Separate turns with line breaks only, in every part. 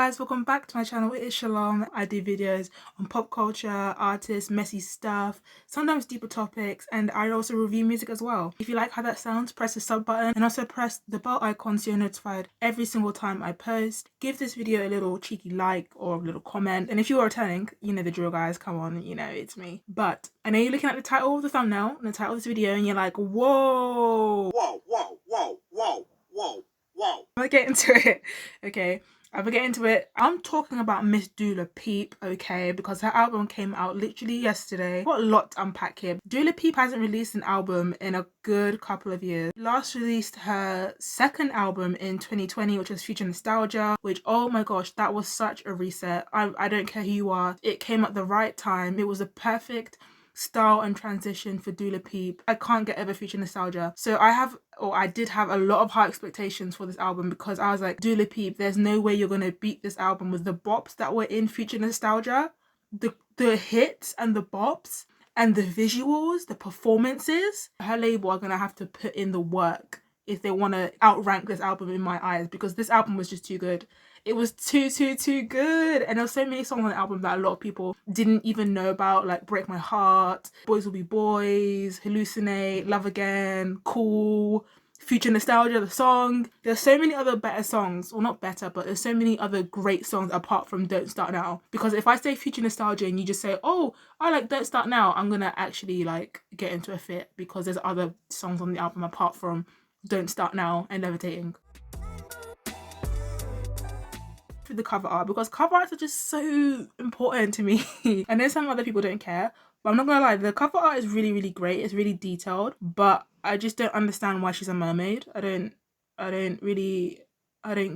guys, welcome back to my channel. It is Shalom. I do videos on pop culture, artists, messy stuff, sometimes deeper topics, and I also review music as well. If you like how that sounds, press the sub button and also press the bell icon so you're notified every single time I post. Give this video a little cheeky like or a little comment, and if you are returning, you know the drill, guys. Come on, you know it's me. But I know you're looking at the title of the thumbnail and the title of this video and you're like, whoa, I'm gonna get into it. Okay, I'm gonna get into it. I'm talking about Miss Dua Peep, okay, because her album came out literally yesterday. Got a lot to unpack here. Dua Peep hasn't released an album in a good couple of years. Last released her second album in 2020, which was Future Nostalgia, which, oh my gosh, that was such a reset. I don't care who you are. It came at the right time. It was a perfect style and transition for Dua Peep. I can't get over Future Nostalgia. So I did have a lot of high expectations for this album because I was like, Dua Peep, there's no way you're gonna beat this album with the bops that were in Future Nostalgia. The hits and the bops and the visuals, the performances. Her label are gonna have to put in the work if they want to outrank this album in my eyes, because this album was just too good. It was too good, and there were so many songs on the album that a lot of people didn't even know about, like Break My Heart, Boys Will Be Boys, Hallucinate, Love Again, Cool, Future Nostalgia, the song. There's so many other better songs, well, not better, but there's so many other great songs apart from Don't Start Now. Because if I say Future Nostalgia and you just say, oh, I like Don't Start Now, I'm gonna actually like get into a fit, because there's other songs on the album apart from Don't Start Now and Levitating. The cover art, because cover arts are just so important to me. I know some other people don't care, but I'm not gonna lie, the cover art is really great. It's really detailed, but I just don't understand why she's a mermaid. I don't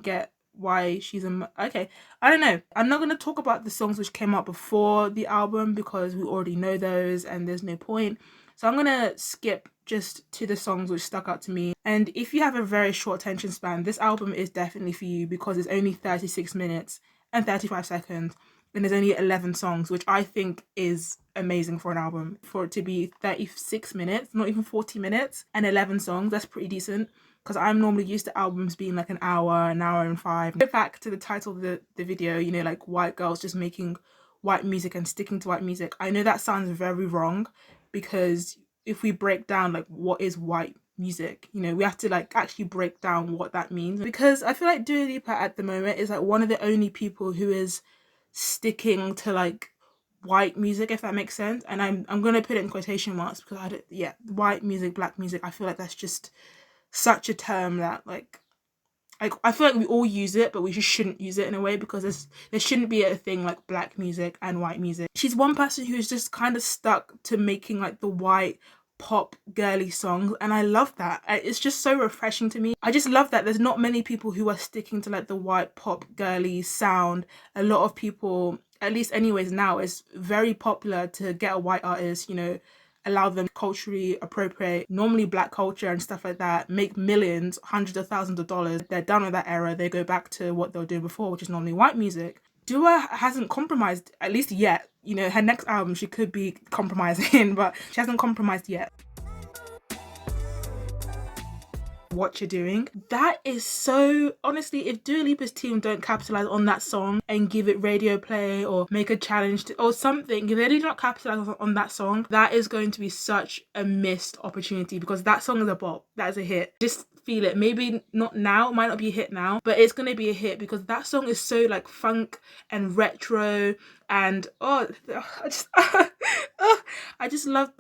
get why she's okay, I don't know. I'm not gonna talk about the songs which came out before the album because we already know those and there's no point. So I'm gonna skip just to the songs which stuck out to me. And if you have a very short attention span, this album is definitely for you, because it's only 36 minutes and 35 seconds and there's only 11 songs, which I think is amazing for an album. For it to be 36 minutes, not even 40 minutes, and 11 songs, that's pretty decent, because I'm normally used to albums being like an hour and 5. Go back to the title of the video, you know, like white girls just making white music and sticking to white music. I know that sounds very wrong, because if we break down like what is white music, you know, we have to like actually break down what that means, because I feel like Dua Lipa at the moment is like one of the only people who is sticking to like white music, if that makes sense. And I'm gonna put it in quotation marks because white music, black music, I feel like that's just such a term that like I feel like we all use it, but we just shouldn't use it in a way, because there shouldn't be a thing like black music and white music. She's one person who's just kind of stuck to making like the white pop girly songs, and I love that. It's just so refreshing to me. I just love that there's not many people who are sticking to like the white pop girly sound. A lot of people, at least anyways now, it's very popular to get a white artist, you know, allow them culturally appropriate normally black culture and stuff like that, make millions, hundreds of thousands of dollars. They're done with that era. They go back to what they were doing before, which is normally white music. Dua hasn't compromised, at least yet. You know, her next album she could be compromising, but she hasn't compromised yet. What You're Doing, that is so, honestly, if Dua Lipa's team don't capitalize on that song and give it radio play or make a challenge or something, if they do not capitalize on that song, that is going to be such a missed opportunity, because that song is a bop. That is a hit. Just feel it. Maybe not now, it might not be a hit now, but it's going to be a hit, because that song is so like funk and retro, and I just love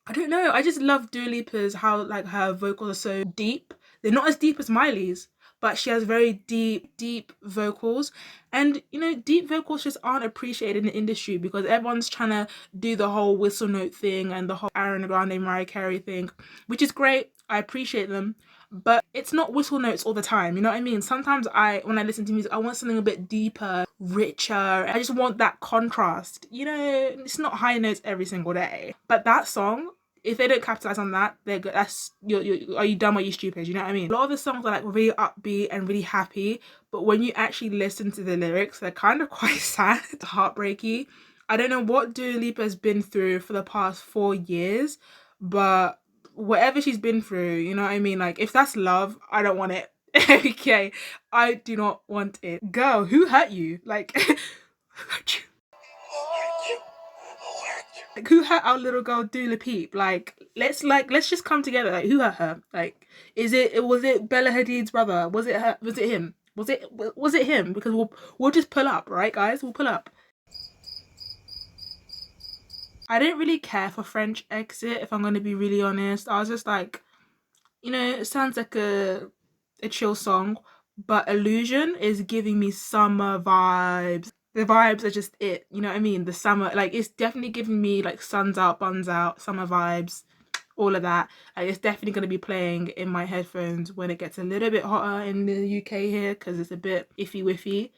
I just love Dua Lipa's, how like her vocals are so deep. They're not as deep as Miley's, but she has very deep vocals. And you know, deep vocals just aren't appreciated in the industry, because everyone's trying to do the whole whistle note thing and the whole Ariana Grande, Mariah Carey thing, which is great. I appreciate them, but it's not whistle notes all the time, you know what I mean? Sometimes when I listen to music, I want something a bit deeper, richer. I just want that contrast, you know. It's not high notes every single day. But that song, if they don't capitalize on that, they're good. Are you dumb or are you stupid? You know what I mean? A lot of the songs are like really upbeat and really happy, but when you actually listen to the lyrics, they're kind of quite sad, heartbreaky. I don't know what Dua Lipa has been through for the past 4 years, but whatever she's been through, you know what I mean? Like, if that's love, I don't want it. Okay, I do not want it. Girl, who hurt you? Like, who hurt you? Like, who hurt our little girl Dula Peep? Let's just come together. Like, who hurt her? Like, was it Bella Hadid's brother? Was it her? Was it him? Was it him? Because we'll just pull up, right, guys? We'll pull up. I didn't really care for French Exit, if I'm going to be really honest. I was just like, it sounds like a chill song, but Illusion is giving me summer vibes. The vibes are just it, you know what I mean? The summer, like, it's definitely giving me like suns out, buns out, summer vibes, all of that. Like, it's definitely going to be playing in my headphones when it gets a little bit hotter in the UK here, because it's a bit iffy wiffy.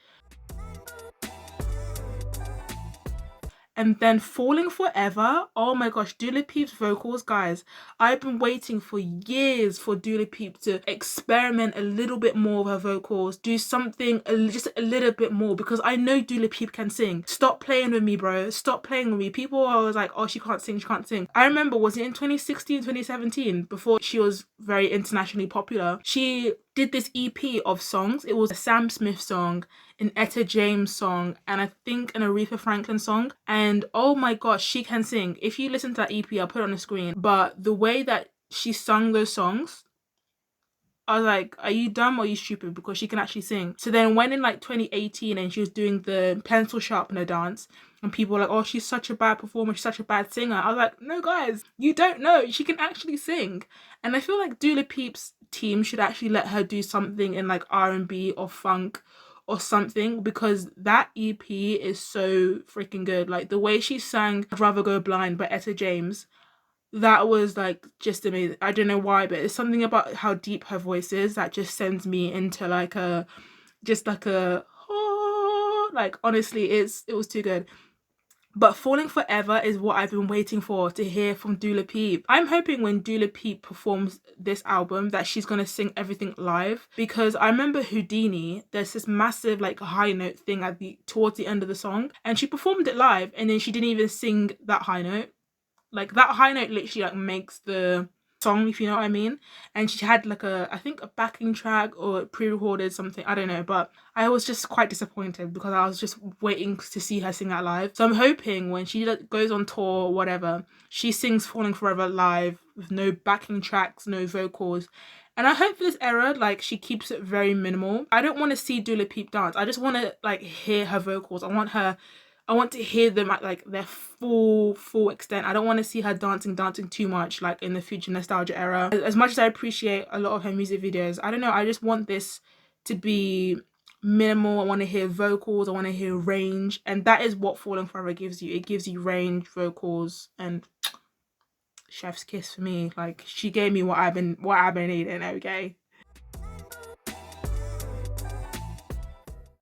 And then Falling Forever, oh my gosh, Dula Peep's vocals, guys. I've been waiting for years for Dula Peep to experiment a little bit more with her vocals, do something just a little bit more, because I know Dula Peep can sing. Stop playing with me, bro. Stop playing with me. People are always like, oh, she can't sing, she can't sing. I remember, was it in 2016, 2017, before she was very internationally popular, she did this EP of songs. It was a Sam Smith song, an Etta James song, and I think an Aretha Franklin song. And oh my gosh, she can sing. If you listen to that EP, I'll put it on the screen. But the way that she sung those songs, I was like, are you dumb or are you stupid? Because she can actually sing. So then when in like 2018 and she was doing the pencil sharpener dance, and people were like, oh, she's such a bad performer, she's such a bad singer. I was like, no guys, you don't know. She can actually sing. And I feel like Dula Peep's team should actually let her do something in like R&B or funk or something, because that EP is so freaking good. Like, the way she sang I'd Rather Go Blind by Etta James, that was like just amazing. I don't know why, but it's something about how deep her voice is that just sends me into like a oh, like, honestly, it was too good. But Falling Forever is what I've been waiting for to hear from Dula Peep. I'm hoping when Dula Peep performs this album that she's going to sing everything live, because I remember Houdini, there's this massive like high note thing towards the end of the song, and she performed it live and then she didn't even sing that high note. Like, that high note literally like makes the song, if you know what I mean. And she had like I think a backing track or pre-recorded something, I don't know, but I was just quite disappointed because I was just waiting to see her sing that live. So I'm hoping when she goes on tour or whatever, she sings Falling Forever live with no backing tracks, no vocals. And I hope for this era, like, she keeps it very minimal. I don't want to see Dula Peep dance. I just want to like hear her vocals. I want to hear them at like their full extent. I don't want to see her dancing too much like in the Future Nostalgia era. As much as I appreciate a lot of her music videos, I don't know, I just want this to be minimal. I want to hear vocals, I want to hear range, and that is what Falling Forever gives you. It gives you range, vocals, and chef's kiss for me. Like, she gave me what I've been needing, okay?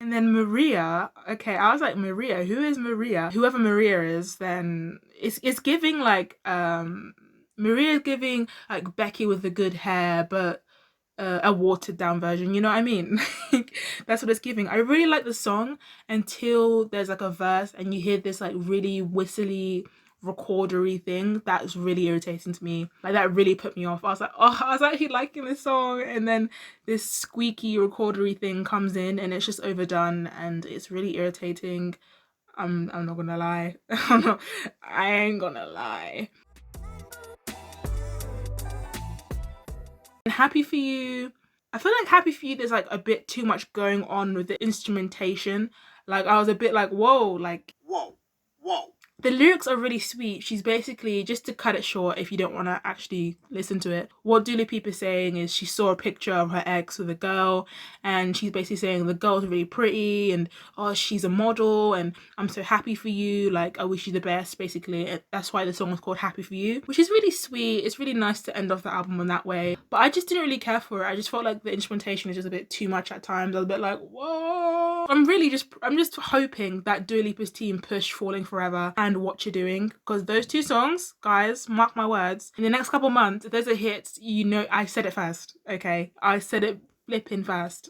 And then Maria, okay, I was like, Maria, who is Maria? Whoever Maria is, then it's giving like Maria's giving like Becky with the good hair, but a watered down version, you know what I mean? That's what it's giving. I really like the song until there's like a verse and you hear this like really whistly recordery thing that's really irritating to me. Like, that really put me off. I was like, oh, I was actually liking this song, and then this squeaky recordery thing comes in and it's just overdone and it's really irritating. I'm not gonna lie. I ain't gonna lie. And Happy For You, I feel like Happy For You, there's like a bit too much going on with the instrumentation. Like, I was a bit like, whoa, like, whoa. The lyrics are really sweet. She's basically, just to cut it short if you don't want to actually listen to it, what Dula Peep is saying is she saw a picture of her ex with a girl, and she's basically saying the girl's really pretty and, oh, she's a model and I'm so happy for you, like, I wish you the best, basically. That's why the song was called Happy For You, which is really sweet. It's really nice to end off the album in that way. But I just didn't really care for it. I just felt like the instrumentation is just a bit too much at times. I was a bit like, whoa. I'm just hoping that Dua Lipa's team push Falling Forever and What You're Doing, because those two songs, guys, mark my words, in the next couple months, if there's a hit, you know, I said it first, okay? I said it flipping first.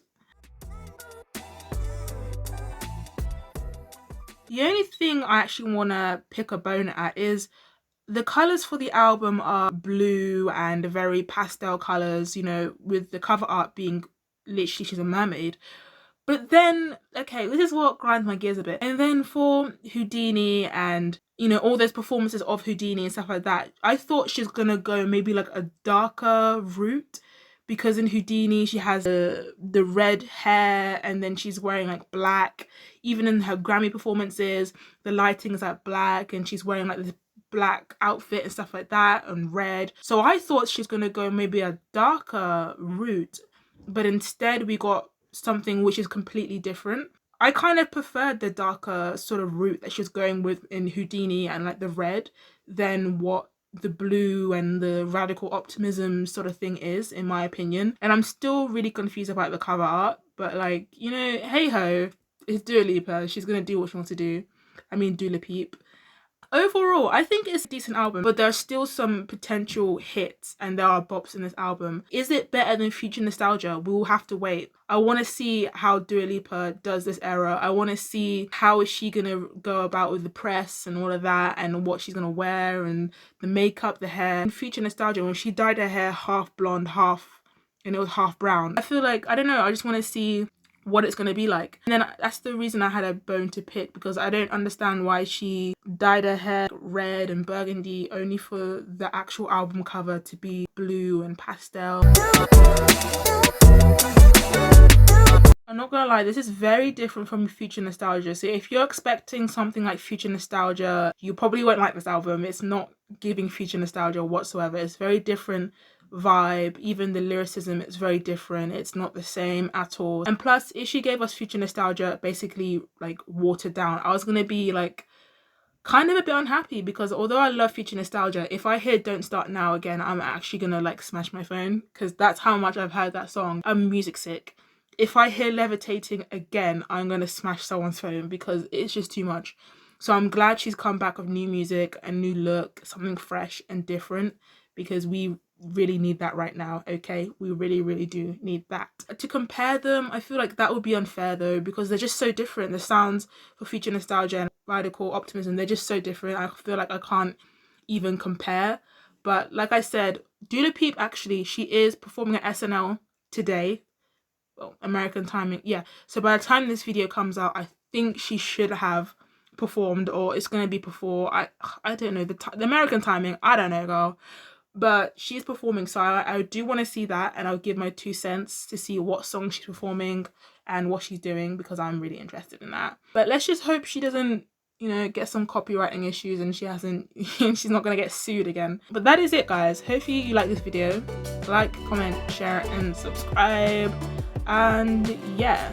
The only thing I actually want to pick a bone at is the colours for the album are blue and very pastel colours, you know, with the cover art being literally she's a mermaid. But then, okay, this is what grinds my gears a bit. And then for Houdini and, you know, all those performances of Houdini and stuff like that, I thought she's gonna go maybe like a darker route, because in Houdini she has the red hair and then she's wearing like black. Even in her Grammy performances, the lighting is like black and she's wearing like this black outfit and stuff like that, and red. So I thought she's gonna go maybe a darker route, but instead we got something which is completely different. I kind of preferred the darker sort of route that she's going with in Houdini and like the red than what the blue and the Radical Optimism sort of thing is, in my opinion. And I'm still really confused about the cover art, but like, you know, hey ho, it's Dua Lipa, she's gonna do what she wants to do. I mean, Dua Peep. Overall, I think it's a decent album, but there are still some potential hits and there are bops in this album. Is it better than Future Nostalgia? We'll have to wait. I want to see how Dua Lipa does this era. I want to see how is she going to go about with the press and all of that, and what she's going to wear and the makeup, the hair. In Future Nostalgia, when she dyed her hair half blonde, and it was half brown, I feel like, I don't know, I just want to see what it's going to be like. And then that's the reason I had a bone to pick, because I don't understand why she dyed her hair red and burgundy only for the actual album cover to be blue and pastel. I'm not gonna lie, this is very different from Future Nostalgia. So if you're expecting something like Future Nostalgia, you probably won't like this album. It's not giving Future Nostalgia whatsoever. It's very different vibe. Even the lyricism, it's very different. It's not the same at all. And plus, if she gave us Future Nostalgia basically like watered down, I was gonna be like kind of a bit unhappy, because although I love Future Nostalgia, if I hear Don't Start Now again, I'm actually gonna like smash my phone, because that's how much I've heard that song. I'm music sick. If I hear Levitating again, I'm gonna smash someone's phone, because it's just too much. So I'm glad she's come back with new music, a new look, something fresh and different, because we really need that right now, okay? We really do need that. To compare them, I feel like that would be unfair though, because they're just so different. The sounds for Future Nostalgia and Radical Optimism, they're just so different. I feel like I can't even compare. But like I said, Dua Peep, actually, she is performing at SNL today. Well, American timing, yeah. So by the time this video comes out, I think she should have performed, or it's going to be before. I don't know, the American timing, I don't know, girl. But she's performing, so I do want to see that, and I'll give my 2 cents to see what song she's performing and what she's doing, because I'm really interested in that. But let's just hope she doesn't, you know, get some copywriting issues and she's not gonna get sued again. But that is it, guys. Hopefully you like this video. Like, comment, share, and subscribe. And yeah.